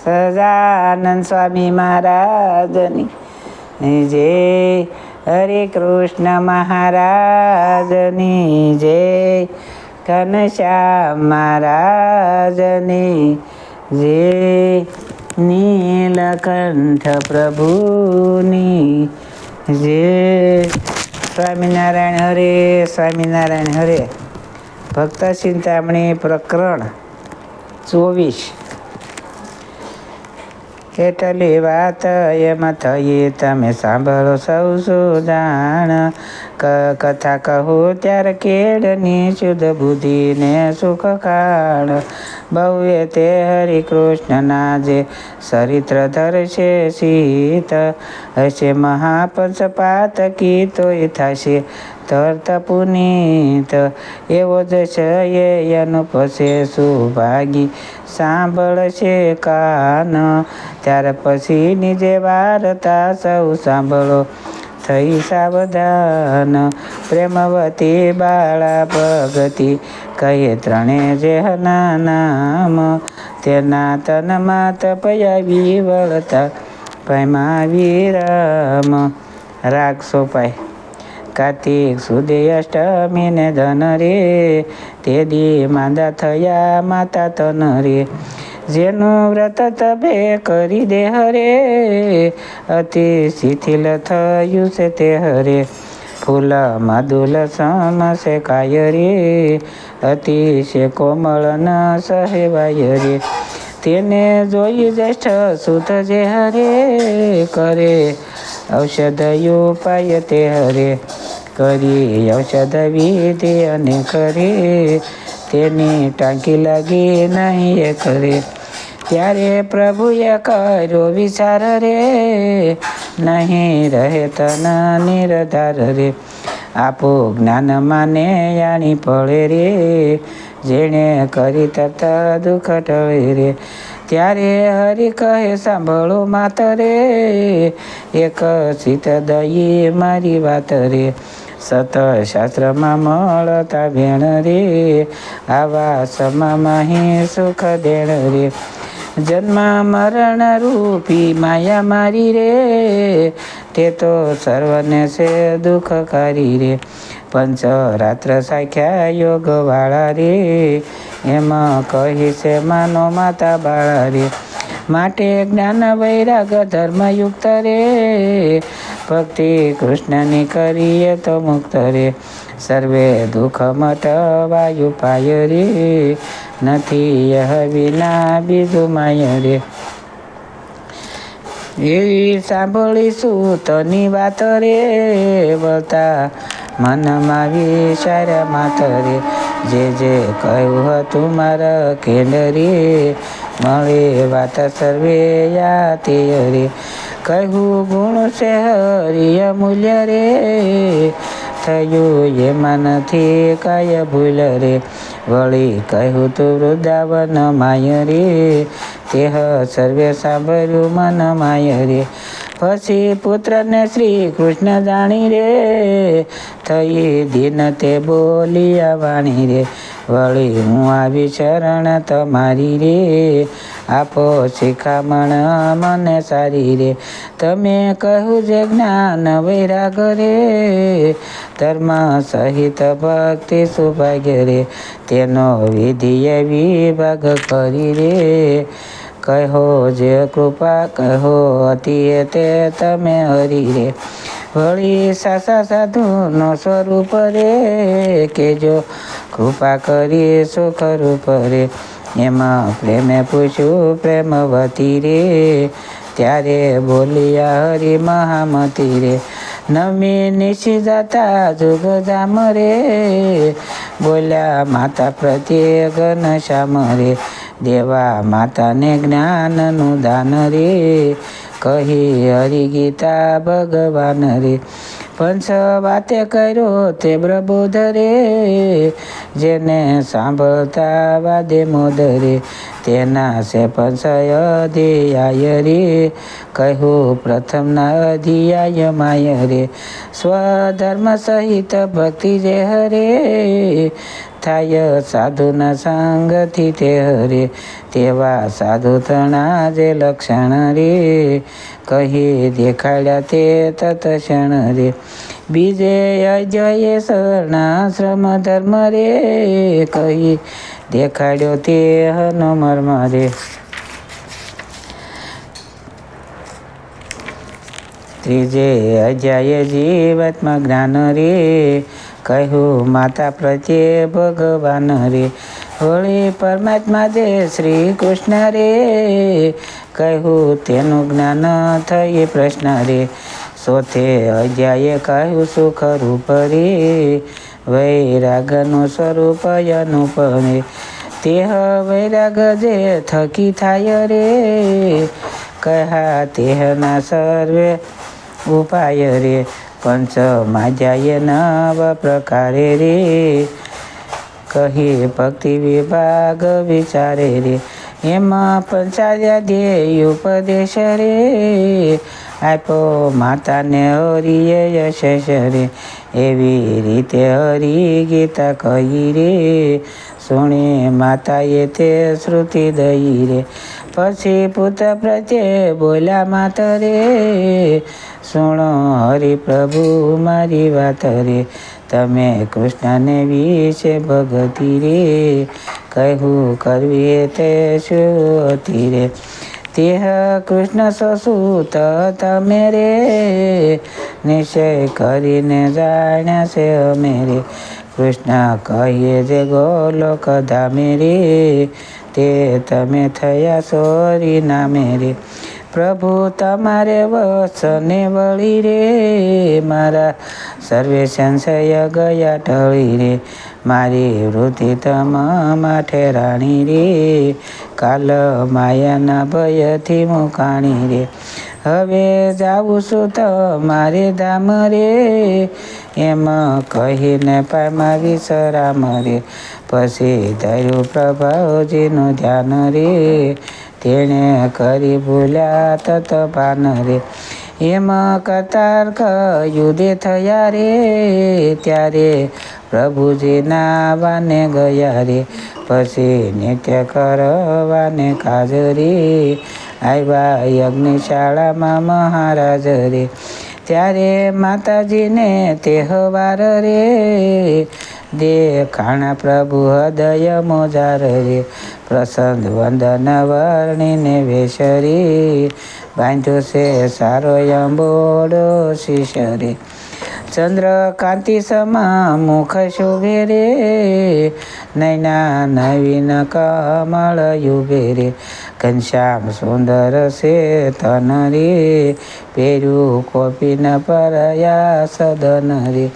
સહજાનંદ સ્વામી મહારાજની જય, હરે કૃષ્ણ મહારાજની જય, ઘનશ્યામ મહારાજની જય, નીલકંઠ પ્રભુની જય. સ્વામિનારાયણ હરે, સ્વામિનારાયણ હરે. ભક્ત ચિંતામણી પ્રકરણ 24. કેટલી વાત એમ થઈ તમે સાંભળો સૌ સુજાણ. કથા કહું ત્યારે કેળની શુદ્ધ બુદ્ધિને સુખ કાળ. બહુએ તે હરિકૃષ્ણના જે ચરિત્ર ધરશે શીત. હશે મહાપંચપાત કીતોય થશે ધરત પુનીત. એવો જ છે એ અનુપશે સુભાગી સાંભળશે કાન. ત્યાર પછી નીજે વાર્તા સૌ સાંભળો થઈ સાવધાન. પ્રેમવતી બાળા ભગતી કહે ત્રણે જેહના નામ. તેના તનમાં તપયાવી વળતા પામ્યા વિરામ. રાગ સોપાય. કાર્તિક સુદી અષ્ટમીને ધન રે, તે દી માંદા થયા માતા તન રે. જેનું વ્રત તબે કરી દે હરે, અતિ શિથિલ થયું છે તે હરે. ફૂલ મધુલ સમસે કાય રે, અતિશય કોમળ ન સહેવાય રે. તેને જોઈ જ્યેષ્ઠ સુત જે હરે, કરે ઔષધ ઉપાય તે હરે. કરી ઔષધ વિધિ અને કરે, તેની ટાંકી લાગી નહીં એ કરે. ત્યારે પ્રભુએ કર્યો વિચાર રે, નહીં રહે તન નિરધાર રે. આપો જ્ઞાન માને યાણી પડે રે, જેણે કરી તત દુઃખ ટળે રે. ત્યારે હરિ કહે સાંભળો માત રે, એક ચિત દઈ મારી વાત રે. સત શાસ્ત્રમાં મળતા ભેણ રે, આવા સમામાં સુખ દેણ રે. જન્મ મરણ રૂપી માયા મારી રે, તે તો સર્વને છે દુઃખકારી રે. પંચરાત્ર સાખ્યા યોગ વાળા રે, એમાં કહી છે માનો માતા બાળા રે. માટે જ્ઞાન વૈરાગ ધર્મયુક્ત રે, ભક્તિ કૃષ્ણની કરીએ તો મુક્ત રે. સર્વે દુઃખ મટવાયું પાય રે, નથી યહ વિના બીજું માય રે. એવી સાંભળીશું તની વાત રે, વળતા મનમાં વિચાર માત રે. જે જે કહ્યું હતું મારા કેન્ડ રે, મળે વાત સર્વે યાતે રે. કહ્યું ગુણ છે હરિય મૂલ્ય રે, થયું એમાં નથી કાય ભૂલ રે. વળી કહ્યું તું વૃંદાવન માય રે, તેહ સર્વે સાંભળ્યું મન માય રે. પછી પુત્રને શ્રી કૃષ્ણ જાણી રે, થઈ દિન તે બોલિયા વાણી રે. વળી હું આવી શરણ તમારી રે, આપો શિખામણ મને સારી રે. તમે કહ્યું જે જ્ઞાન વૈરાગ રે, ધર્મ સહિત ભક્તિ સૌભાગ્ય રે. તેનો વિધિએ વિભાગ કરી રે, કહો જે કૃપા કહો અતિ તે તમે હરી રે. વળી સાસા સાધુનો સ્વરૂપ રે, કે જો કૃપા કરી સુખ રૂપ રે. એમાં પ્રેમે પૂછ્યું પ્રેમવતી રે, ત્યારે બોલિયા હરિ મહામતી રે. નમી નિશી જતા જુગ જામ રે, બોલ્યા માતા પ્રત્યે ઘનશ્યામ રે. દેવા માતાને જ્ઞાનનું દાન રે, કહી હરિ ગીતા ભગવાન રે. પંચ વાતે કર્યો તે પ્રબોધ રે, જેને સાંભળતા વાદે મોદ રે. તેના છે પંચય અધ્યાય રે, કહ્યું પ્રથમના અધ્યાય માય રે. સ્વધર્મ સહિત ભક્તિ જે હરે, થાય સાધુના સંગથી તે હરે, તેવા સાધુ તણા જે લક્ષણ રે, કહી દેખાડ્યા તે તત્ક્ષણ રે. બીજે અજય શરણાશ્રમ ધર્મ રે, કહી દેખાડ્યો તે મર્મ રે. ત્રીજે અજ્યાય જીવાત્મા જ્ઞાન રે, કહ્યું માતા પ્રત્યે ભગવાન રે. વળી પરમાત્મા જે શ્રી કૃષ્ણ રે, કહ્યું તેનું જ્ઞાન થઈ પ્રશ્ન રે. ચોથે અધ્યાયે કહ્યું સુખ રૂપ રે, વૈરાગનું સ્વરૂપ અનુપ રે. તેહ વૈરાગ જે થકી થાય રે, કહ્યા તેહના સર્વે ઉપાય રે. પંચ માધ્યાય નવ પ્રકારે રે, કહી ભક્તિ વિભાગ વિચારે રે. એમાં પંચાધ્યાય ઉપદેશ રે, આપો માતાને હરિએ યશેષ રે. એવી રીતે હરિ ગીતા કહી રે, સુણી માતાએ તે શ્રુતિ દઈ રે. પછી પુત્ર પ્રત્યે બોલ્યા માત રે, સુણો હરિપ્રભુ મારી વાત રે. તમે કૃષ્ણને વિશે ભગતિ રે, કહ્યું કરવી તે શું રે. તેહ કૃષ્ણ સસુત તમે રે, નિશ્ચય કરીને જાણ્યા છે અમે રે. કૃષ્ણ કહીએ જે ગોલોક ધામે રે, તે તમે થયા સોરી નામે રે. પ્રભુ તમારે વસને વળી રે, મારા સર્વે સંશય ગયા ટળી રે. મારી વૃત્તિ તમામાં ઠેરાણી રે, કાલ માયાના ભયથી મુકાણી રે. હવે જાઉં છું તમારે ધામ રે, એમ કહીને પામ્યા વિશ્રામ રે. પછી ધર્યું પ્રભાવજીનું ધ્યાન રે, તેણે કરી ભૂલ્યા તત્ભાન રે. એમ કતાર યુધે થયા રે, ત્યારે પ્રભુજીના વાને ગયા રે. પછી નિત્ય કરવાને કાજ રે, આવ્યા યજ્ઞશાળામાં મહારાજ રે. ત્યારે માતાજીને તહેવાર રે, દેખાણા પ્રભુ હૃદય મોજાર રે. પ્રસન્ન વંદન વર્ણીને વેશ રે, બાંધ્યો છે સારો અંબોડો શીશ રે. ચંદ્રકાંતિ સમા મુખ શોભે રે, નૈના નવીન કમળ યુભે રે. ઘનશ્યામ સુંદર છે તન રે, પહેર્યું કોપીન પરયા સદન રે.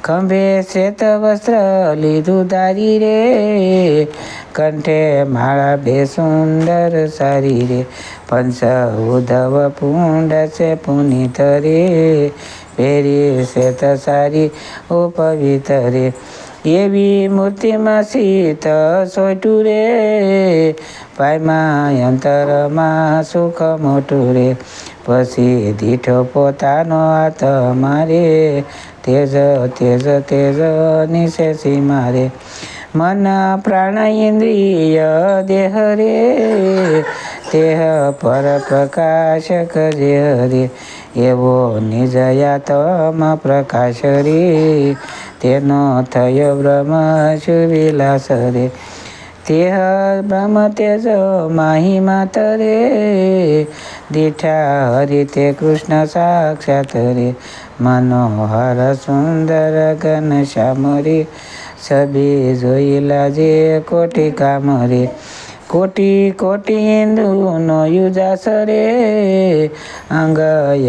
ખંભે શ્વેત વસ્ત્ર લીધું ધારી રે, કંઠે માળા બે સુંદર સારી રે. પંચ ઉદ્ધવ પુંડ છે પુનિત રે, પહેરી શ્વેત સારી ઉપવિત રે. એવી મૂર્તિમાં શીત સોટું રે, પાયમાં અંતરમાં સુખ મોટું રે. પછી દીઠો પોતાનો હાથ મારે, તેજ તેજ તેજ નિશેષી મારે. મન પ્રાણ ઇન્દ્રિય દેહ રે, તેહ પર પ્રકાશ કરે રે. એવો નિજયાતમ પ્રકાશ રે, તેનો થયો બ્રહ્મ સુવિલાસ રે. તેહ બ્રહ્મ તેજ માહિમાત રે, દીઠા હરિ તે કૃષ્ણ સાક્ષાત રે. મનોહર સુંદર ઘનશ્યામ રે, છબી જોઈલા જે કોટી કામ રે. કોટી કોટી ઇન્દ્રુનો યુજાસ રે, અંગ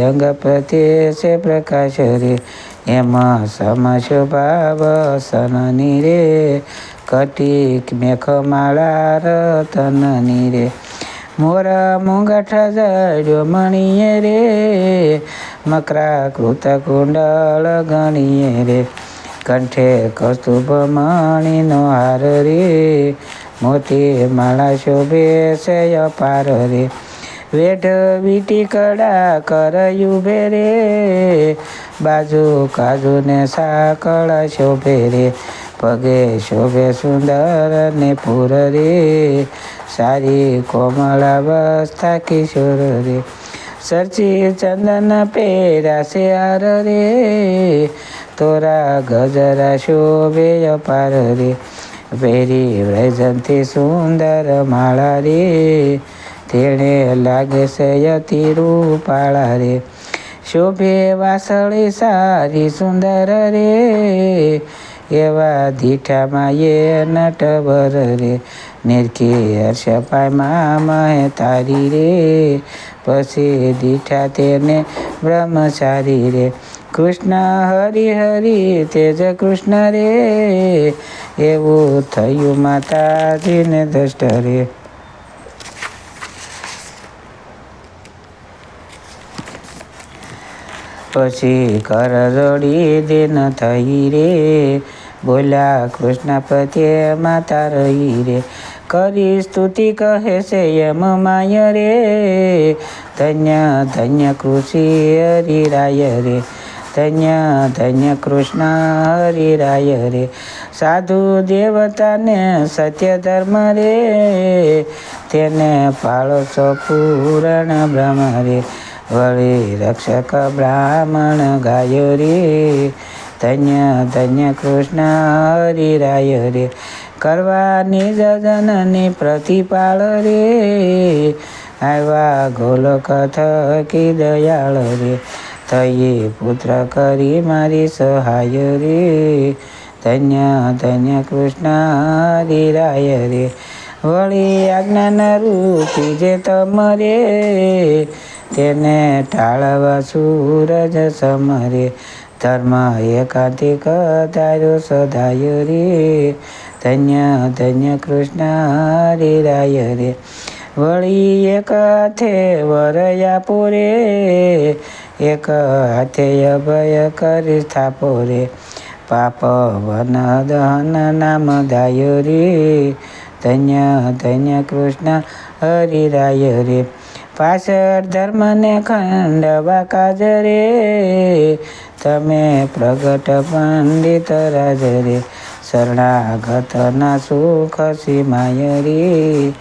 અંગ પ્રત્યે છે પ્રકાશ રે. એમાં સમ સ્વભાવ સનની રે, કટી મેઘમાળા રતનની રે. મોર મુંગઠ જડ્યો મણીએ રે, મકરા કૃત કુંડળ ગણીએ રે. કંઠે કસ્તુભ મણીનો હાર રે, મોતી માળા શોભે છે અપાર રે. વેઢ વીટી કડા કરયુભે રે, બાજુ કાજુ ને સાકળ શોભે રે. પગે શોભે સુંદર ને પૂર રે સારી કોમળ અવસ્થા કિશોર રે સરચી ચંદન પેરાશે હાર રે તોરા ગજરા શોભે અપાર રે પહેરી વૈજંતી સુંદર માળા રે તેણે લાગે છે અતિ રૂપાળા રે શોભે વાસળી સારી સુંદર રે એવા દીઠામાં એ નટવર રે નિરખી હર્ષ પાયમાં મહે તારી રે પછી દીઠા તેને બ્રહ્મચારી રે કૃષ્ણ હરિ હરિ તેજ કૃષ્ણ રે એવું થયું માતાજીને દ્રષ્ટ રે પછી કર જોડી દિન થઈ રે બોલ્યા કૃષ્ણ પ્રત્યે માતા રહી રે કરી સ્તુતિ કહે છે એમ માય રે ધન્ય ધન્ય કૃષિ હરિરાય રે ધન્ય ધન્ય કૃષ્ણ હરિરાય રે સાધુ દેવતાને સત્ય ધર્મ રે તેને પાળો છો પૂરણ બ્રહ્મ રે વળી રક્ષક બ્રાહ્મણ ગાયો રે ધન્ય ધન્ય કૃષ્ણ હરિરાય રે કરવાની જનની પ્રતિપાળ રે આવ્યા ગોલક થકી દયાળ રે થયે પુત્ર કરી મારી સહાય રે ધન્ય ધન્ય કૃષ્ણ હરિરાય રે વળી આજ્ઞાન રૂપી જે તમરે તેને ટાળવા સૂરજ સમરે ધર્મ એકાંતિક ધાર્યો સદાય રે ધન્ય ધન્ય કૃષ્ણ હરિરાય રે વળી એક હાથે વરયા પૂરે એક હાથે અભય કરી સ્થાપો રે પાપ વન દહન નામ દાય રે ધન્ય ધન્ય કૃષ્ણ હરિરાય રે પાછળ ધર્મને ખંડવા કાજ રે તમે પ્રગટ પંડિત રાજ રે શરણાગતના સુખ સીમાય રે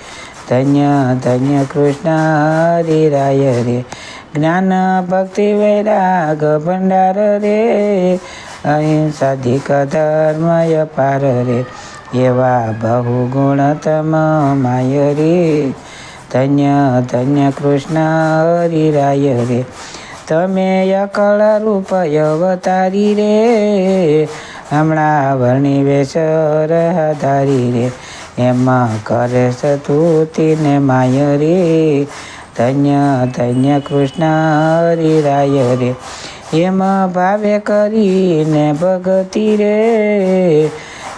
ધન્ય ધન્ય કૃષ્ણ હરિરાય રે જ્ઞાન ભક્તિ વૈરાગ ભંડાર રે અહિંસાધિક ધર્મય પાર રે એવા બહુ ગુણતમ માય રે ધન્ય ધન્ય કૃષ્ણ હરિરાય રે તમે અકળ રૂપ અવતારી રે હમણાં વર્ણિ વેશ ધારી રે એમાં કરે સ્તુતિને માય રે ધન્ય ધન્ય કૃષ્ણ હરિરાય રે એમાં ભાવે કરીને ભગતિ રે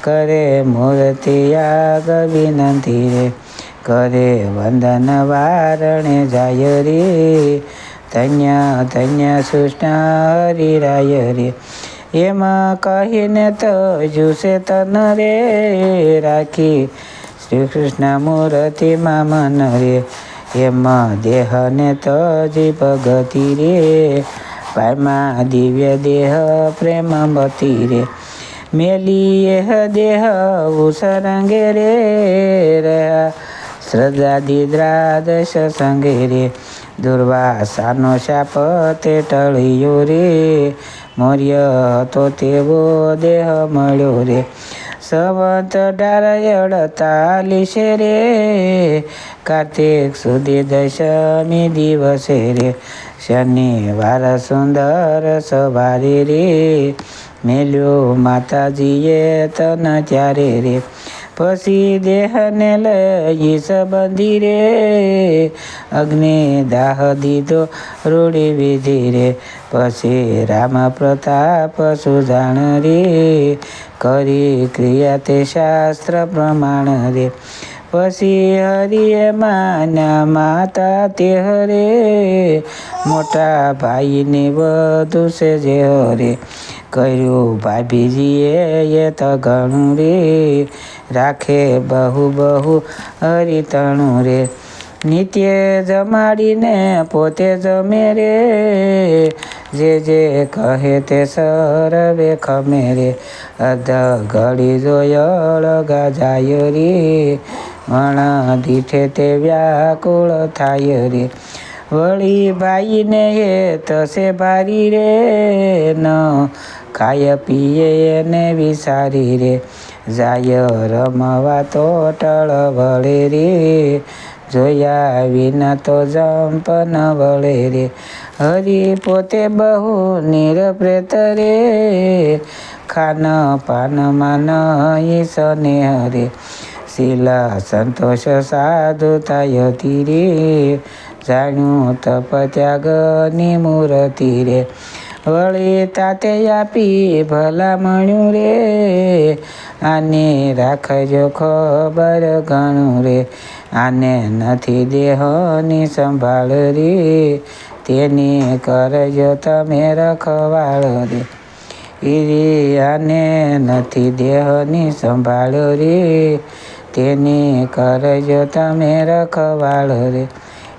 કરે મૂર્તિ આગ વિનંતી રે કરે વંદન વારણે જાય રે ધન્ય ધન્ય કૃષ્ણ હરિરાય રે એમાં કહીને તજુસે તન રે રાખી શ્રી કૃષ્ણ મૂર્તિમાં મન રે એમાં દેહને તજી ભગતિ રે પાયમાં દિવ્ય દેહ પ્રેમવતી રે મેલી એહ દેહ ઉસરંગે રે રહ્યા શ્રદ્ધાદી દ્રાદશ સંગે રે દુર્વાસાનો શાપ તે ટળ્યો રે મૌર્ય હતો તેવો દેહ મળ્યો રે સંવત 1848 રે કાર્તિક સુધી દશમી દિવસે રે શનિવાર સુંદર સવારે રે મેલ્યો માતાજીએ તન ત્યારે રે પછી દેહને લઈ સંબંધી રે અગ્નિ દાહ દીધો રૂડી વિધિ રે પછી રામ પ્રતાપ સુજાણ રે કરી ક્રિયા તે શાસ્ત્ર પ્રમાણ રે પછી હરિએ માન્યા માતા તે હરે મોટા ભાઈને વધુ છે જે હરે કર્યું ભાભીજીએ એ તો ઘણું રે રાખે બહુ બહુ હરિતણું રે નિત્ય જમાડીને પોતે જમે રે જે કહે તે સરવે ખમે રે અધ ઘડી જોયળ ગાજાય રે વણ દીઠે તે વ્યાકુળ થાય રે વળી ભાઈને એ તસે ભારી રે ન ખાય પીએ એને વિસારી રે જાય રમવા તો ટળ વળે રે જોયા વિના તો જંપ ન વળે રે હરી પોતે બહુ નિરપ્રેત રે ખાન પાનમાં નહીં સ્નેહ રે શીલા સંતોષ સાધુતા રે જાણ્યું તપ ત્યાગની મૂર્તિ રે વળી તાતે આપી ભલામણ્યું રે આને રાખજો ખબર ઘણું રે આને નથી દેહની સંભાળ રે તેની કરજો તમે રખવાળ રે આને નથી દેહની સંભાળ રે તેની કરજો તમે રખવાળ રે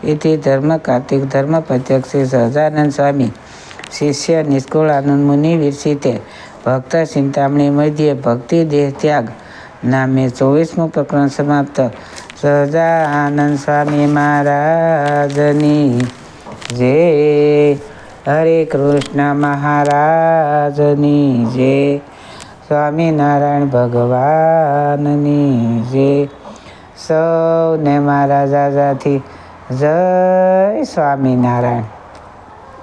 इति धर्म कार्तिक धर्म प्रत्यक्ष श्री સહજાનંદ સ્વામી શિષ્ય નિષ્કુળાનંદ મુનિ વિરસિતે ભક્ત ચિંતામણી મધ્યે ભક્તિ દેહ ત્યાગ નામે 24મું પ્રકરણ સમાપ્ત. સહજાનંદ સ્વામી મહારાજની જય. હરે કૃષ્ણ મહારાજની જય. સ્વામિનારાયણ ભગવાનની જય. સૌને મારા જાજાથી જય સ્વામિનારાયણ.